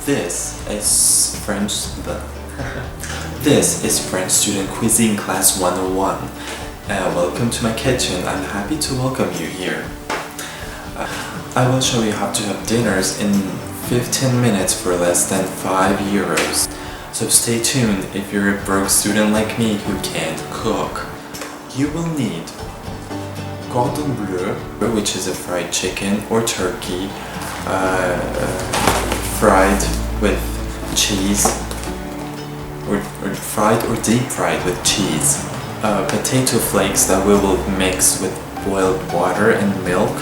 This is French. This is French student cuisine class 101. Welcome to my kitchen. I'm happy to welcome you here. I will show you how to have dinners in 15 minutes for less than 5 euros. So stay tuned if you're a broke student like me who can't cook. You will need cordon bleu, which is a fried chicken or turkey, fried with cheese, or fried or deep fried with cheese. Potato flakes that we will mix with boiled water and milk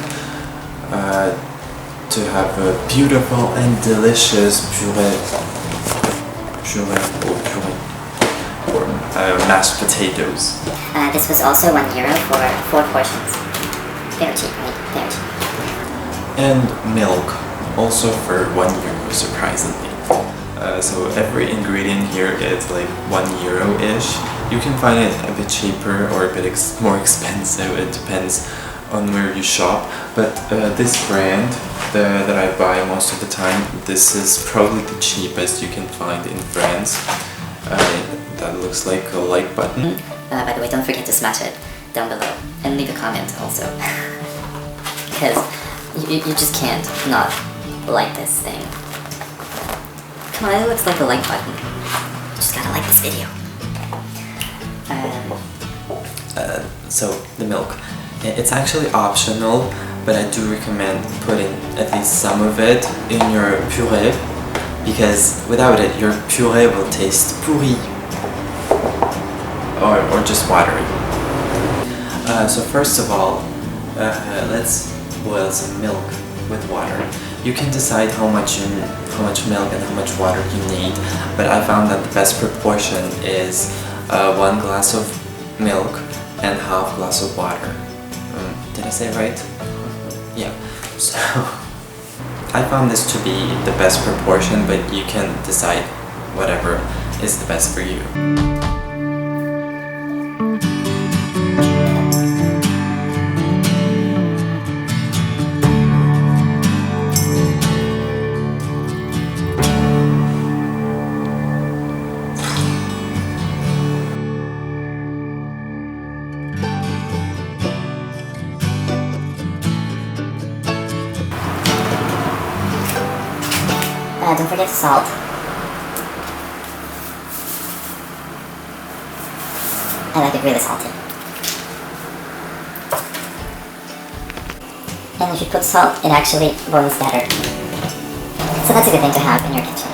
to have a beautiful and delicious puree or mashed potatoes. This was also €1 for 4 portions. Very cheap, right? Very cheap. And milk, also for €1, surprisingly. So every ingredient here is like €1-ish. You can find it a bit cheaper or a bit more expensive. It depends on where you shop. But this brand that I buy most of the time, this is probably the cheapest you can find in France. That looks like a like button. By the way, don't forget to smash it down below and leave a comment also. Because you just can't not like this thing. Come on, it looks like a like button. You just gotta like this video. So the milk, it's actually optional, but I do recommend putting at least some of it in your puree, because without it your puree will taste pourri or just watery. So first of all, let's boil some milk with water. You can decide how much milk and how much water you need, but I found that the best proportion is 1 glass of milk and half glass of water. Did I say it right? Yeah. So I found this to be the best proportion, but you can decide whatever is the best for you. Don't forget to salt. I like it really salty. And if you put salt, it actually boils better. So that's a good thing to have in your kitchen.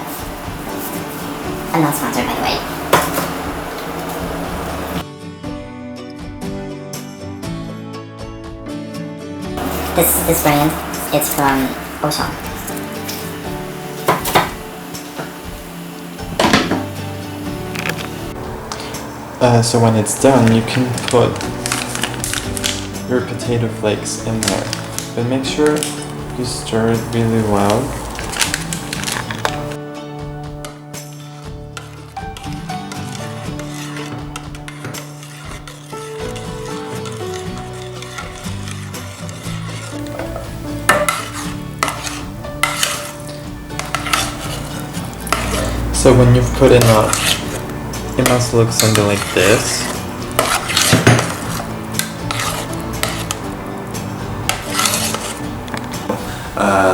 I'm not sponsored, by the way. This brand, it's from Auchan. So when it's done, you can put your potato flakes in there, but make sure you stir it really well. So when you've put enough, it must look something like this.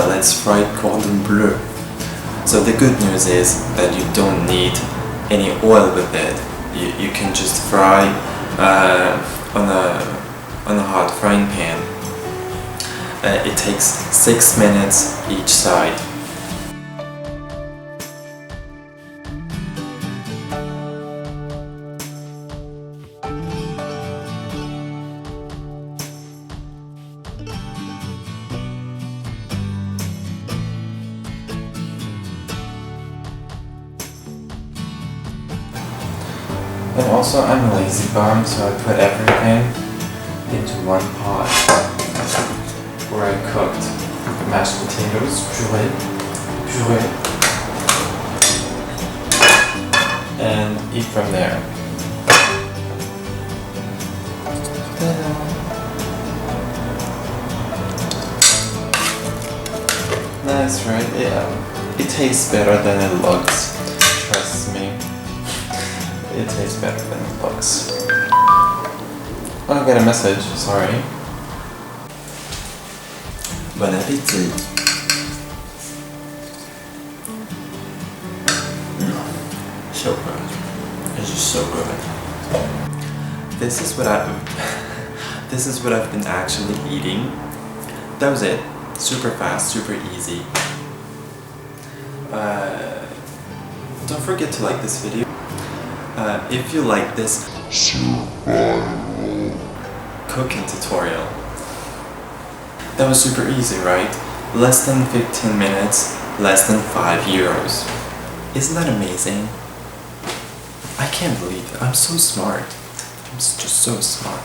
Let's fry cordon bleu. So the good news is that you don't need any oil with it. You can just fry on a hot frying pan. It takes 6 minutes each side. And also I'm a lazy bum, so I put everything into one pot where I cooked mashed potatoes, puree, and eat from there. Nice, right? Yeah. It tastes better than it looks. Trust me. It tastes better than it looks. Oh, I got a message, sorry. Bon appétit. So good. It's just so good. This is what I've been actually eating. That was it. Super fast, super easy. Don't forget to like this video. If you like this cooking tutorial. That was super easy, right? Less than 15 minutes, less than €5. Isn't that amazing? I can't believe it. I'm so smart. I'm just so smart.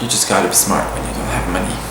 You just gotta be smart when you don't have money.